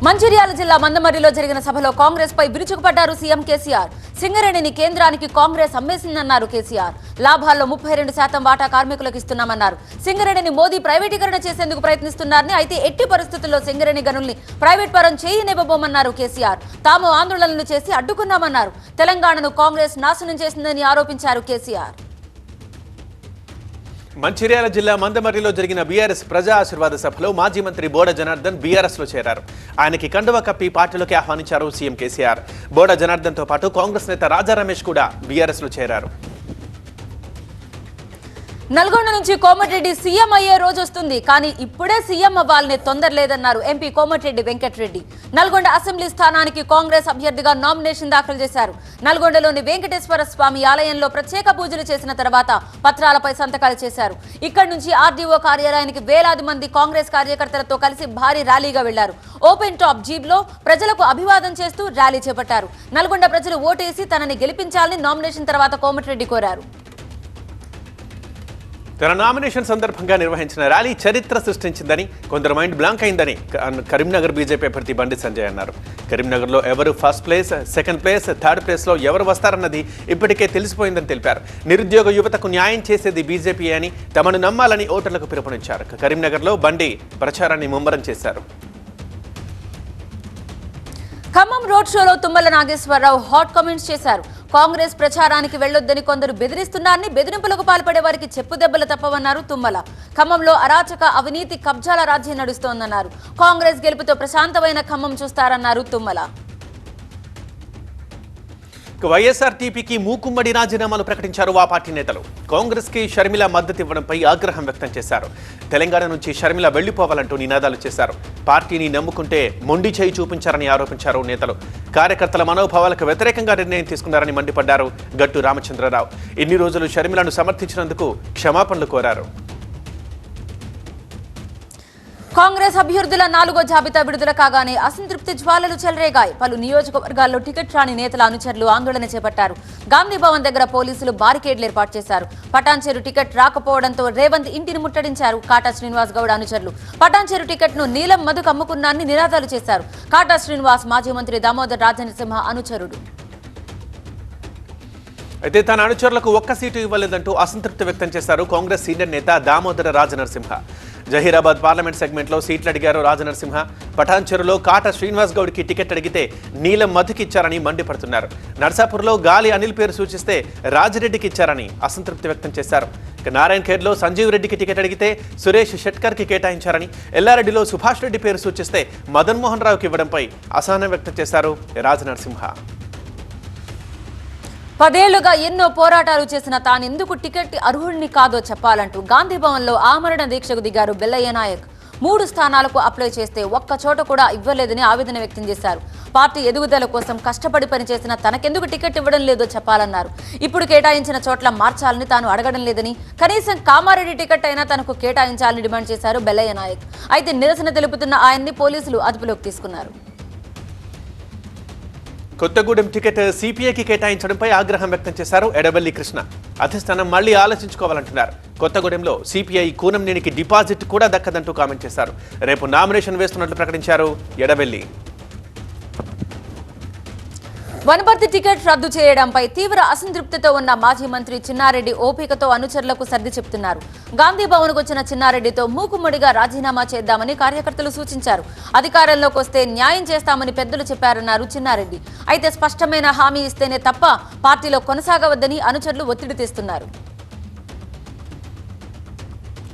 మంచిర్యాల జిల్లా మందమర్రిలో జరిగిన సభలో కాంగ్రెస్ పై విరుచుకుపడ్డారు సీఎం కేసీఆర్. సింగరేణిని కేంద్రానికి కాంగ్రెస్ అమ్మేసిందన్నారు కేసీఆర్. లాభాల్లో 32% వాటా కార్మికులకు ఇస్తున్నామన్నారు. సింగరేణిని మోదీ ప్రైవేటీకరణ చేసేందుకు ప్రయత్నిస్తున్నారని, అయితే ఎట్టి పరిస్థితుల్లో సింగరేణి గనుల్ని ప్రైవేట్ పరం చేయనివ్వబోమన్నారు కేసీఆర్. తాము ఆందోళనలు చేసి అడ్డుకున్నామన్నారు. తెలంగాణను కాంగ్రెస్ నాశనం చేసిందని ఆరోపించారు కేసీఆర్. మంచిర్యాల జిల్లా మందమర్రిలో జరిగిన బీఆర్ఎస్ ప్రజా ఆశీర్వాద సభలో మాజీ మంత్రి బోడ జనార్దన్ బీఆర్ఎస్ లో చేరారు. ఆయనకి కండువా కప్పి పార్టీలోకి ఆహ్వానించారు సీఎం కేసీఆర్. బోడ జనార్దన్ తో పాటు కాంగ్రెస్ నేత రాజా రమేష్ కూడా బీఆర్ఎస్ లో చేరారు. నల్గొండ నుంచి కోమటిరెడ్డి సీఎం అయ్యే రోజు వస్తుంది, కానీ ఇప్పుడే సీఎం అవ్వాలనే తొందర లేదన్నారు ఎంపీ కోమటిరెడ్డి వెంకటరెడ్డి. నల్గొండ అసెంబ్లీ స్థానానికి కాంగ్రెస్ అభ్యర్థిగా నామినేషన్ దాఖలు చేశారు. నల్గొండలోని వెంకటేశ్వర స్వామి ఆలయంలో ప్రత్యేక పూజలు చేసిన తర్వాత పత్రాలపై సంతకాలు చేశారు. ఇక్కడి నుంచి ఆర్డీఓ కార్యాలయానికి వేలాది మంది కాంగ్రెస్ కార్యకర్తలతో కలిసి భారీ ర్యాలీగా వెళ్లారు. ఓపెన్ టాప్ జీప్ లో ప్రజలకు అభివాదం చేస్తూ ర్యాలీ చేపట్టారు. నల్గొండ ప్రజలు ఓటేసి తనని గెలిపించాలని నామినేషన్ తర్వాత కోమటిరెడ్డి కోరారు. తన నామినేషన్ సందర్భంగా నిర్వహించిన ర్యాలీ చరిత్ర సృష్టించిందని, కొందరు మైండ్ బ్లాంక్ అయిందని కరీంనగర్ బీజేపీ అభ్యర్థి బండి సంజయ్ అన్నారు. కరీంనగర్లో ఎవరు first place, second place, third ప్లేస్లో ఎవరు వస్తారన్నది ఇప్పటికే తెలిసిపోయిందని తెలిపారు. నిరుద్యోగ యువతకు న్యాయం చేసేది బీజేపీ అని, తమను నమ్మాలని ఓటర్లకు పిలుపునిచ్చారు. కరీంనగర్లో బండి ప్రచారాన్ని ముమ్మరం చేశారు. ఖమ్మం రోడ్ షోలో తుమ్మల నాగేశ్వరరావు హాట్ కామెంట్స్ చేశారు. కాంగ్రెస్ ప్రచారానికి వెళ్లొద్దని కొందరు బెదిరిస్తున్నారని, బెదిరింపులకు పాల్పడే వారికి చెప్పు దెబ్బలు తప్పవన్నారు తుమ్మల. ఖమ్మంలో అరాచక అవినీతి కబ్జాల రాజ్యం నడుస్తోందన్నారు. కాంగ్రెస్ గెలుపుతో ప్రశాంతమైన ఖమ్మం చూస్తారన్నారు తుమ్మల. వైఎస్ఆర్టీపీకి మూకుమ్మడి రాజీనామాలు ప్రకటించారు ఆ పార్టీ నేతలు. కాంగ్రెస్ కి షర్మిల మద్దతు ఇవ్వడంపై ఆగ్రహం వ్యక్తం చేశారు. తెలంగాణ నుంచి షర్మిల వెళ్లిపోవాలంటూ నినాదాలు చేశారు. పార్టీని నమ్ముకుంటే మొండి చేయి చూపించారని ఆరోపించారు నేతలు. కార్యకర్తల మనోభావాలకు వ్యతిరేకంగా నిర్ణయం తీసుకున్నారని మండిపడ్డారు గట్టు రామచంద్రరావు. ఇన్ని రోజులు షర్మిలను సమర్థించినందుకు క్షమాపణలు కోరారు. కాంగ్రెస్ అభ్యర్థుల 4వ జాబితా విడుదల కాగానే అసంతృప్తి జ్వాలలు చెలరేగాయి. పలు నియోజకవర్గాల్లో టికెట్ రాని నేతల అనుచరులు ఆందోళన చేపట్టారు. గాంధీ భవన్ దగ్గర పోలీసులు బారికేడ్లు ఏర్పాటు చేశారు. పటాన్చెరు టికెట్ రాకపోవడంతో రేవంత్ ఇంటిని ముట్టడించారు కాటా శ్రీనివాస్ గౌడ్ అనుచరులు. పటాన్చెరు టికెట్ ను నీలం మధుకు అమ్ముకున్నారని నినాదాలు చేశారు. కాటా శ్రీనివాస్ మాజీ మంత్రి దామోదర్ రాజనరసింహ అనుచరుడు. అయితే తన అనుచరులకు ఒక్క సీటు ఇవ్వలేదంటూ అసంతృప్తి వ్యక్తం చేశారు కాంగ్రెస్ సీనియర్ నేత దామోదర రాజనరసింహ. జహీరాబాద్ పార్లమెంట్ సెగ్మెంట్లో సీట్లు అడిగారు రాజనరసింహ. పటాన్చెరులో కాటా శ్రీనివాస్ గౌడ్కి టికెట్ అడిగితే నీలం మధుకి ఇచ్చారని మండిపడుతున్నారు. నర్సాపూర్లో గాలి అనిల్ పేరు సూచిస్తే రాజిరెడ్డికి ఇచ్చారని అసంతృప్తి వ్యక్తం చేశారు. నారాయణ్ ఖేడ్లో సంజీవ్ రెడ్డికి టికెట్ అడిగితే సురేష్ షెట్కర్కి కేటాయించారని, ఎల్లారెడ్డిలో సుభాష్ రెడ్డి పేరు సూచిస్తే మదన్ మోహన్ రావుకి ఇవ్వడంపై అసహనం వ్యక్తం చేశారు రాజనరసింహ. 10 ఏళ్లుగా ఎన్నో పోరాటాలు చేసిన తానెందుకు టికెట్ అర్హుడిని కాదో చెప్పాలంటూ గాంధీ భవన్ లో ఆమరణ దీక్షకు దిగారు బెల్లయ్య నాయక్. 3 స్థానాలకు అప్లై చేస్తే ఒక్క చోట కూడా ఇవ్వలేదని ఆవేదన వ్యక్తం చేశారు. పార్టీ ఎదుగుదల కోసం కష్టపడి పనిచేసిన తనకెందుకు టికెట్ ఇవ్వడం లేదో చెప్పాలన్నారు. ఇప్పుడు కేటాయించిన చోట్ల మార్చాలని తాను అడగడం లేదని, కనీసం కామారెడ్డి టికెట్ అయినా తనకు కేటాయించాలని డిమాండ్ చేశారు బెల్లయ్య నాయక్. అయితే నిరసన తెలుపుతున్న ఆయన్ని పోలీసులు అదుపులోకి తీసుకున్నారు. కొత్తగూడెం టికెట్ సిపిఐకి కేటాయించడంపై ఆగ్రహం వ్యక్తం చేశారు ఎడబెల్లి కృష్ణ. అధిష్టానం మళ్లీ ఆలోచించుకోవాలంటున్నారు. కొత్తగూడెంలో సిపిఐ కూనంనేనికి డిపాజిట్ కూడా దక్కదంటూ కామెంట్ చేశారు. రేపు నామినేషన్ వేస్తున్నట్లు ప్రకటించారు ఎడబెల్లి. వనపర్తి టికెట్ రద్దు చేయడంపై తీవ్ర అసంతృప్తితో ఉన్న మాజీ మంత్రి చిన్నారెడ్డి ఓపికతో అనుచరులకు సర్ది చెప్తున్నారు. గాంధీ భవన్కు వచ్చిన చిన్నారెడ్డితో మూకుమ్మడిగా రాజీనామా చేద్దామని కార్యకర్తలు సూచించారు. అధికారంలోకి వస్తే న్యాయం చేస్తామని పెద్దలు చెప్పారన్నారు చిన్నారెడ్డి. అయితే స్పష్టమైన హామీ ఇస్తేనే తప్ప పార్టీలో కొనసాగవద్దని అనుచరులు ఒత్తిడి తెస్తున్నారు.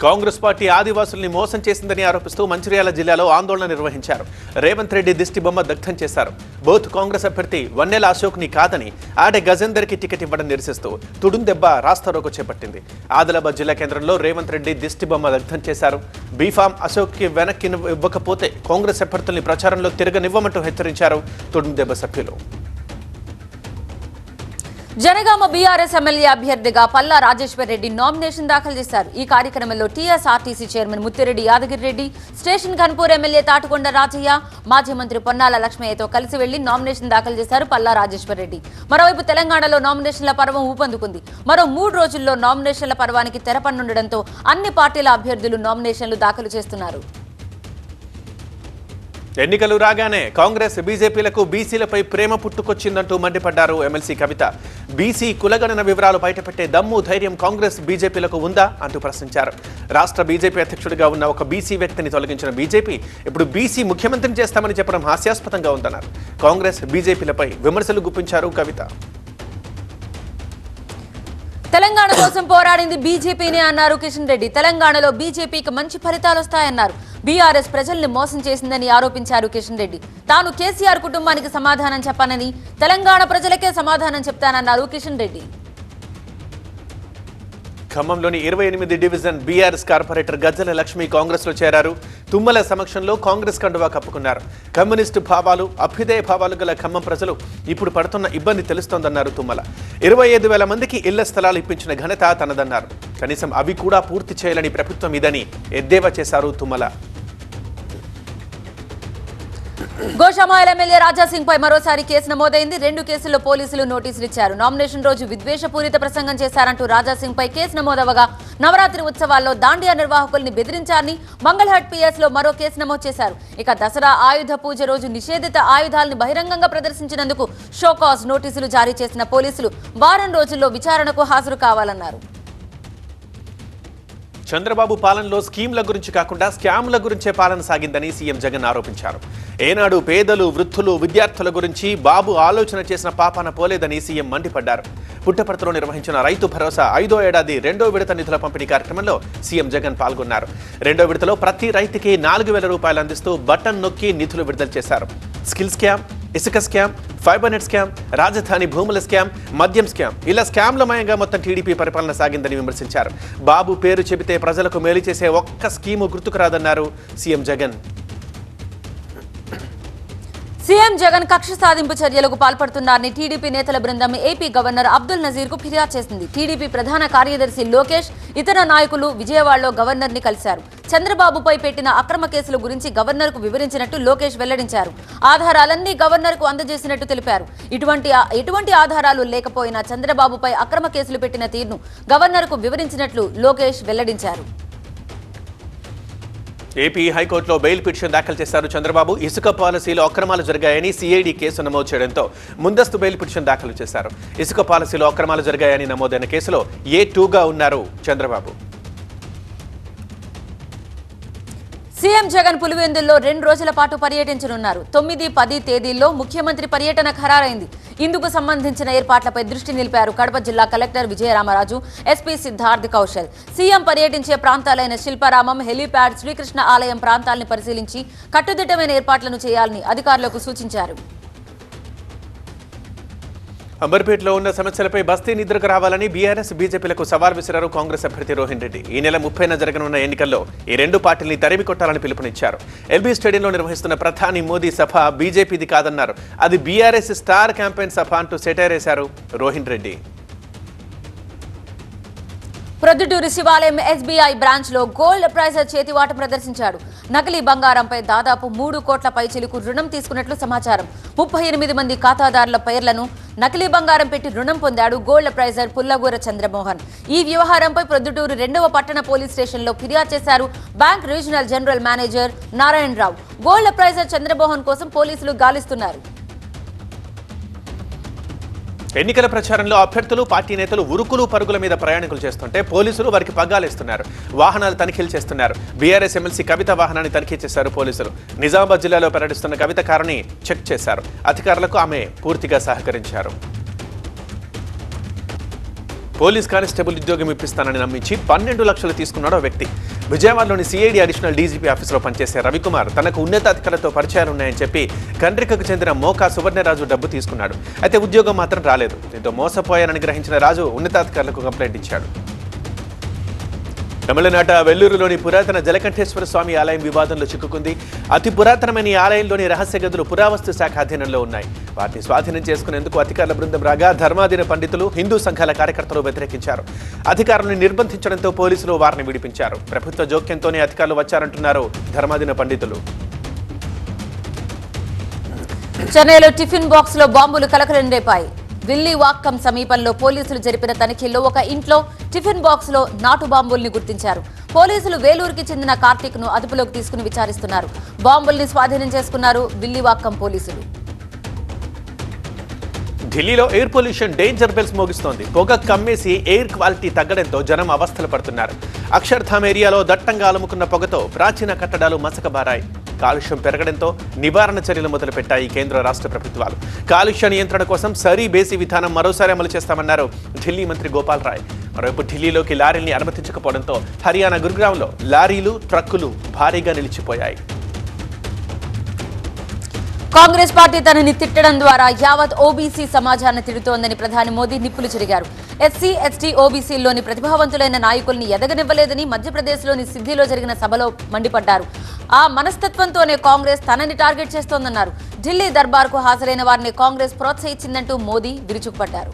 కాంగ్రెస్ పార్టీ ఆదివాసుల్ని మోసం చేసిందని ఆరోపిస్తూ మంచిర్యాల జిల్లాలో ఆందోళన నిర్వహించారు. రేవంత్ రెడ్డి దిష్టి బొమ్మ దగ్ధం చేశారు. బోత్ కాంగ్రెస్ అభ్యర్థి వన్నెల అశోక్ని కాదని ఆడే గజేందర్కి టికెట్ ఇవ్వడం నిరసిస్తూ తుడుందెబ్బ రాస్తారోకో చేపట్టింది. ఆదిలాబాద్ జిల్లా కేంద్రంలో రేవంత్ రెడ్డి దిష్టి బొమ్మ దగ్ధం చేశారు. బీఫామ్ అశోక్కి వెనక్కి ఇవ్వకపోతే కాంగ్రెస్ అభ్యర్థుల్ని ప్రచారంలో తిరగనివ్వమంటూ హెచ్చరించారు తుడుందెబ్బ సభ్యులు. జనగామ బీఆర్ఎస్ ఎమ్మెల్యే అభ్యర్థిగా పల్లా రాజేశ్వర్ రెడ్డి నామినేషన్ దాఖలు చేశారు. ఈ కార్యక్రమంలో TSRTC chairman Muthireddy Yadagiri Reddy, station Ghanpur MLA Tatikonda Rajaiah, మాజీ మంత్రి పొన్నాల లక్ష్మయ్యతో కలిసి వెళ్లి నామినేషన్ దాఖలు చేశారు పల్లా రాజేశ్వర్ రెడ్డి. మరోవైపు తెలంగాణలో నామినేషన్ల పర్వం ఊపందుకుంది. మరో 3 రోజుల్లో నామినేషన్ల పర్వానికి తెరపనుండడంతో అన్ని పార్టీల అభ్యర్థులు నామినేషన్లు దాఖలు చేస్తున్నారు. ఎన్నికలు రాగానే కాంగ్రెస్ బీజేపీలకు బీసీలపై ప్రేమ పుట్టుకొచ్చిందంటూ మండిపడ్డారు ఎమ్మెల్సీ కవిత. బీసీ కులగణన వివరాలు బయటపెట్టే దమ్ము ధైర్యం కాంగ్రెస్ బీజేపీలకు ఉందా అంటూ ప్రశ్నించారు. రాష్ట్ర బీజేపీ అధ్యక్షుడిగా ఉన్న ఒక బీసీ వ్యక్తిని తొలగించిన బీజేపీ ఇప్పుడు బీసీ ముఖ్యమంత్రిని చేస్తామని చెప్పడం హాస్యాస్పదంగా ఉందన్నారు. కాంగ్రెస్ బీజేపీలపై విమర్శలు గుప్పించారు కవిత. తెలంగాణ కోసం పోరాడింది బీజేపీనే అన్నారు కిషన్ రెడ్డి. తెలంగాణలో బీజేపీకి మంచి ఫలితాలు వస్తాయన్నారు. బీఆర్ఎస్ ప్రజల్ని మోసం చేసిందని ఆరోపించారు కిషన్ రెడ్డి. తాను కేసీఆర్ కుటుంబానికి సమాధానం చెప్పానని, తెలంగాణ ప్రజలకే సమాధానం చెప్తానన్నారు కిషన్ రెడ్డి. ఖమ్మంలోని 28 division BRS corporator Gajjala Lakshmi Congress లో చేరారు. తుమ్మల సమక్షంలో కాంగ్రెస్ కండువా కప్పుకున్నారు. కమ్యూనిస్టు భావాలు, అభ్యుదయ భావాలు గల ఖమ్మం ప్రజలు ఇప్పుడు పడుతున్న ఇబ్బంది తెలుస్తోందన్నారు తుమ్మల. 25,000 మందికి ఇళ్ల స్థలాలు ఇప్పించిన ఘనత తనదన్నారు. కనీసం అవి కూడా పూర్తి చేయాలని ప్రభుత్వం ఇదని ఎద్దేవా చేశారు తుమ్మల. గోషామాయిల్ ఎమ్మెల్యే రాజాసింగ్ పై మరోసారి కేసు నమోదైంది. 2 కేసుల్లో పోలీసులు నోటీసులు ఇచ్చారు. నామినేషన్ రోజు విద్వేషపూరిత ప్రసంగం చేశారంటూ రాజాసింగ్ పై కేసు నమోదవగా నవరాత్రి ఉత్సవాల్లో దాండియా నిర్వాహకుల్ని బెదిరించారని మంగళహాట్ పిఎస్ లో మరో కేసు నమోదు చేశారు. ఇక దసరా ఆయుధ పూజ రోజు నిషేధిత ఆయుధాలను బహిరంగంగా ప్రదర్శించినందుకు షోకాజ్ నోటీసులు జారీ చేసిన పోలీసులు వారం రోజుల్లో విచారణకు హాజరు కావాలన్నారు. చంద్రబాబు పాలనలో స్కీమ్ల గురించి కాకుండా స్కామ్ల గురించే పాలన సాగిందని సీఎం జగన్ ఆరోపించారు. ఏనాడు పేదలు, వృద్ధులు, విద్యార్థుల గురించి బాబు ఆలోచన చేసిన పాపాన పోలేదని సీఎం మండిపడ్డారు. పుట్టపర్తిలో నిర్వహించిన రైతు భరోసా 5వ ఏడాది 2వ విడత నిధుల పంపిణీ కార్యక్రమంలో సీఎం జగన్ పాల్గొన్నారు. 2వ విడతలో ప్రతి రైతుకి 4,000 రూపాయలు అందిస్తూ బటన్ నొక్కి నిధులు విడుదల చేశారు. స్కిల్ స్కామ్, ఇసుక స్కామ్, ఫైబర్ నెట్ స్కామ్, రాజధాని భూముల స్కామ్, మద్యం స్కామ్, ఇలా స్కామ్లమయంగా మొత్తం టీడీపీ పరిపాలన సాగిందని విమర్శించారు. బాబు పేరు చెబితే ప్రజలకు మేలు చేసే ఒక్క స్కీము గుర్తుకు రాదన్నారు సీఎం జగన్. సీఎం జగన్ కక్ష సాధింపు చర్యలకు పాల్పడుతున్నారని టీడీపీ నేతల బృందం ఏపీ గవర్నర్ అబ్దుల్ నజీర్ కు ఫిర్యాదు చేసింది. టీడీపీ ప్రధాన కార్యదర్శి లోకేష్, ఇతర నాయకులు విజయవాడలో గవర్నర్ ని కలిశారు. చంద్రబాబుపై పెట్టిన అక్రమ కేసుల గురించి గవర్నర్ కు వివరించినట్టు లోకేష్ వెల్లడించారు. ఆధారాలన్నీ గవర్నర్ కు అందజేసినట్టు తెలిపారు. ఎటువంటి ఆధారాలు లేకపోయినా చంద్రబాబుపై అక్రమ కేసులు పెట్టిన తీరును గవర్నర్ కు వివరించినట్లు లోకేష్ వెల్లడించారు. ఏపీ హైకోర్టులో బెయిల్ పిటిషన్ దాఖలు చేశారు చంద్రబాబు. ఇసుక పాలసీలో అక్రమాలు జరిగాయని సిఐడి కేసు నమోదు చేయడంతో ముందస్తు బెయిల్ పిటిషన్ దాఖలు చేశారు. ఇసుక పాలసీలో అక్రమాలు జరిగాయని నమోదైన కేసులో A2గా ఉన్నారు చంద్రబాబు. సీఎం జగన్ పులివెందుల్లో 2 రోజుల పాటు పర్యటించనున్నారు. 9, 10 తేదీల్లో ముఖ్యమంత్రి పర్యటన ఖరారైంది. ఇందుకు సంబంధించిన ఏర్పాట్లపై దృష్టి నిలిపారు కడప జిల్లా collector Vijayaramaraju, SP Siddharth Kaushal. CM పర్యటించే ప్రాంతాలైన శిల్పారామం, హెలీప్యాడ్, శ్రీకృష్ణ ఆలయం ప్రాంతాలను పరిశీలించి కట్టుదిట్టమైన ఏర్పాట్లను చేయాలని అధికారులకు సూచించారు. అంబర్పేటలో ఉన్న సమస్యలపై బస్తీ నిద్రకు రావాలని బీఆర్ఎస్ బీజేపీలకు సవాల్ విసిరారు కాంగ్రెస్ అభ్యర్థి రోహిన్ రెడ్డి. ఈ నెల 30న జరగనున్న ఎన్నికల్లో ఈ 2 పార్టీల్ని తరిమి కొట్టాలని పిలుపునిచ్చారు. ఎల్బీ స్టేడియంలో నిర్వహిస్తున్న ప్రధాని మోదీ సభ బీజేపీది కాదన్నారు. అది బీఆర్ఎస్ స్టార్ క్యాంపెయిన్ సభ అంటూ సెటైర్ వేశారు రోహిన్ రెడ్డి. ప్రొద్దుటూరు శివాలయం ఎస్బీఐ బ్రాంచ్ లో గోల్డ్ ప్రైజర్ చేతివాట ప్రదర్శించాడు. నకిలీ బంగారంపై దాదాపు 3 కోట్ల పైచిలుకు రుణం తీసుకున్నట్లు సమాచారం. 38 మంది ఖాతాదారుల పేర్లను నకిలీ బంగారం పెట్టి రుణం పొందాడు గోల్డ్ ప్రైజర్ పుల్లగూర చంద్రమోహన్. ఈ వ్యవహారంపై ప్రొద్దుటూరు 2వ పట్టణ పోలీస్ స్టేషన్లో ఫిర్యాదు చేశారు bank regional general manager Narayanarao. Gold appraiser Chandramohan కోసం పోలీసులు గాలిస్తున్నారు. ఎన్నికల ప్రచారంలో అభ్యర్థులు, పార్టీ నేతలు ఉరుకులు పరుగుల మీద ప్రయాణికులు చేస్తుంటే పోలీసులు వారికి పగ్గాలేస్తున్నారు. వాహనాలు తనిఖీలు చేస్తున్నారు. బీఆర్ఎస్ ఎమ్మెల్సీ కవిత వాహనాన్ని తనిఖీ చేశారు పోలీసులు. నిజామాబాద్ జిల్లాలో పర్యటిస్తున్న కవిత కారుని చెక్ చేశారు. అధికారులకు ఆమె పూర్తిగా సహకరించారు. పోలీస్ కానిస్టేబుల్ ఉద్యోగం ఇప్పిస్తానని నమ్మించి 12 లక్షలు తీసుకున్నాడు ఓ వ్యక్తి. విజయవాడలోని సిఐడి అడిషనల్ డీజీపీ ఆఫీసులో పనిచేసే రవికుమార్ తనకు ఉన్నతాధికారులతో పరిచయాలున్నాయని చెప్పి కండ్రికకు చెందిన మోకా సువర్ణరాజు డబ్బు తీసుకున్నాడు. అయితే ఉద్యోగం మాత్రం రాలేదు. దీంతో మోసపోయానని గ్రహించిన రాజు ఉన్నతాధికారులకు కంప్లైంట్ ఇచ్చాడు. తమిళనాట వెల్లూరులోని పురాతన జలకంఠేశ్వర స్వామి ఆలయం వివాదంలో చిక్కుకుంది. అతి పురాతనమైన ఈ ఆలయంలోని రహస్య గదులు పురావస్తు శాఖ అధీనంలో ఉన్నాయి. వాటిని స్వాధీనం చేసుకునేందుకు అధికారుల బృందం రాగా ధర్మాధీన పండితులు, హిందూ సంఘాల కార్యకర్తలు వ్యతిరేకించారు. అధికారులను నిర్బంధించడంతో పోలీసులు వారిని విడిపించారు. ప్రభుత్వ జోక్యంతోనే అధికారులు వచ్చారంటున్నారు ధర్మాధీన పండితులు. చెన్నైలో టిఫిన్ బాక్స్ లో బాంబులు కలకలం రేపాయి. విల్లివాక్కం సమీపంలో పోలీసులు జరిపిన తనిఖీల్లో ఒక ఇంట్లో టిఫిన్ బాక్స్ లో నాటు బాంబుల్ని గుర్తించారు. పోలీసులు వేలూరుకి చెందిన కార్తీక్ ను అదుపులోకి తీసుకుని విచారిస్తున్నారు. బాంబుల్ని స్వాధీనం చేసుకున్నారు విల్లివాక్కం పోలీసులు. ఢిల్లీలో ఎయిర్ పొల్యూషన్ డేంజర్ బెల్స్ మోగిస్తోంది. పొగ కమ్మేసి ఎయిర్ క్వాలిటీ తగ్గడంతో జనం అవస్థలు పడుతున్నారు. అక్షర్ధామ్ ఏరియాలో దట్టంగా అలుముకున్న పొగతో ప్రాచీన కట్టడాలు మసకబారాయి. కాలుష్యం పెరగడంతో నివారణ చర్యలు మొదలుపెట్టాయి కేంద్ర రాష్ట్ర ప్రభుత్వాలు. కాలుష్య నియంత్రణ కోసం సరీ బేసి విధానం మరోసారి అమలు చేస్తామన్నారు ఢిల్లీ మంత్రి గోపాల్ రాయ్. మరోవైపు ఢిల్లీలోకి లారీల్ని అనుమతించకపోవడంతో హర్యానా గురుగ్రామ్లో లారీలు, ట్రక్కులు భారీగా నిలిచిపోయాయి. కాంగ్రెస్ పార్టీ తనని తిట్టడం ద్వారా యావత్ ఓబీసీ సమాజాన్ని తిడుతోందని ప్రధాని మోదీ నిప్పులు చెరిగారు. ఎస్సీ, ఎస్టీ, ఓబీసీల్లోని ప్రతిభావంతులైన నాయకుల్ని ఎదగనివ్వలేదని మధ్యప్రదేశ్లోని సిద్ధిలో జరిగిన సభలో మండిపడ్డారు. ఆ మనస్తత్వంతోనే కాంగ్రెస్ తనని టార్గెట్ చేస్తోందన్నారు. ఢిల్లీ దర్బార్కు హాజరైన వారిని కాంగ్రెస్ ప్రోత్సహించిందంటూ మోదీ విరుచుకుపడ్డారు.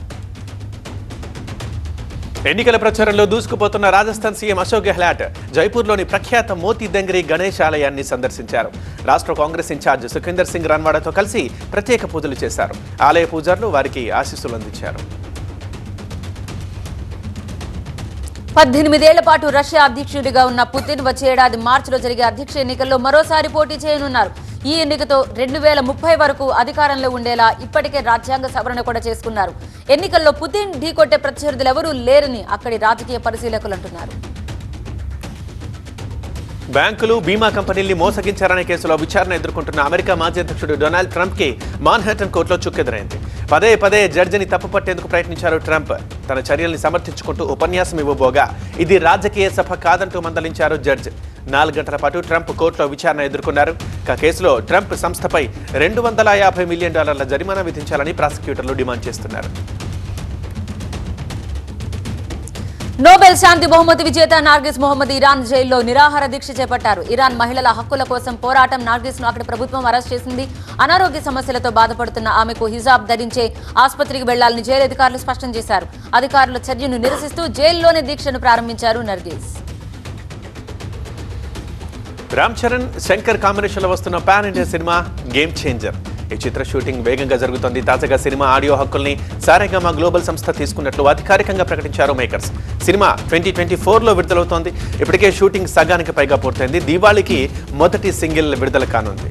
ఎన్నికల ప్రచారంలో దూసుకుపోతున్న రాజస్థాన్ సీఎం అశోక్ గెహ్లాట్ జైపూర్లోని ప్రఖ్యాత మోతీ దంగరి గణేష్ ఆలయాన్ని సందర్శించారు. రాష్ట్ర కాంగ్రెస్ ఇన్ఛార్జ్ సుఖేందర్ సింగ్ రన్వాడాతో కలిసి ప్రత్యేక పూజలు చేశారు. ఆలయ పూజారులు వారికి ఆశీస్సులు అందించారు. 18 ఏళ్ల పాటు రష్యా అధ్యక్షుడిగా ఉన్న పుతిన్ వచ్చే ఏడాది మార్చిలో జరిగే అధ్యక్ష ఎన్నికల్లో మరోసారి పోటీ చేయనున్నారు. ఈ ఎన్నికతో 2030 వరకు అధికారంలో ఉండేలా ఇప్పటికే రాజ్యాంగ సవరణ కూడా చేసుకున్నారు. ఎన్నికల్లో పుతిన్ ఢీకొట్టే ప్రత్యర్థులెవరూ లేరని అక్కడి రాజకీయ పరిశీలకులు అంటున్నారు. బ్యాంకులు, బీమా కంపెనీల్ని మోసగించారనే కేసులో విచారణ ఎదుర్కొంటున్న అమెరికా మాజీ అధ్యక్షుడు డొనాల్డ్ ట్రంప్ కి మాన్హాటన్ కోర్టులో చుక్కెదురైంది. పదే జడ్జిని తప్పుపట్టేందుకు ప్రయత్నించారు ట్రంప్. తన చర్యల్ని సమర్థించుకుంటూ ఉపన్యాసం ఇవ్వబోగా ఇది రాజకీయ సభ కాదంటూ మందలించారు జడ్జి. 4 గంటల పాటు ట్రంప్ కోర్టులో విచారణ ఎదుర్కొన్నారు. కేసులో ట్రంప్ సంస్థపై $250 మిలియన్ జరిమానా విధించాలని ప్రాసిక్యూటర్లు డిమాండ్ చేస్తున్నారు. నోబెల్ శాంతి బహుమతి విజేత నార్గిస్ మొహమ్మద్ ఇరాన్ జైల్లో నిరాహార దీక్ష చేపట్టారు. ఇరాన్ మహిళల హక్కుల కోసం పోరాటం నార్గిస్ ను అక్కడ ప్రభుత్వం అరెస్ట్ చేసింది. అనారోగ్య సమస్యలతో బాధపడుతున్న ఆమెకు హిజాబ్ ధరించే ఆసుపత్రికి వెళ్లాలని జైలు అధికారులు స్పష్టం చేశారు. అధికారుల చర్యను నిరసిస్తూ జైల్లోనే దీక్షను ప్రారంభించారు నర్గిస్. రామ్ చరణ్, శంకర్ కాంబినేషన్లో వస్తున్న pan India cinema game changer. ఈ చిత్ర షూటింగ్ వేగంగా జరుగుతోంది. తాజాగా సినిమా ఆడియో హక్కుల్ని సారేగామా గ్లోబల్ సంస్థ తీసుకున్నట్లు అధికారికంగా ప్రకటించారు మేకర్స్. సినిమా 2024లో విడుదలవుతోంది. ఇప్పటికే షూటింగ్ సగానికి పైగా పూర్తయింది. దీవాళికి మొదటి సింగిల్ విడుదల కానుంది.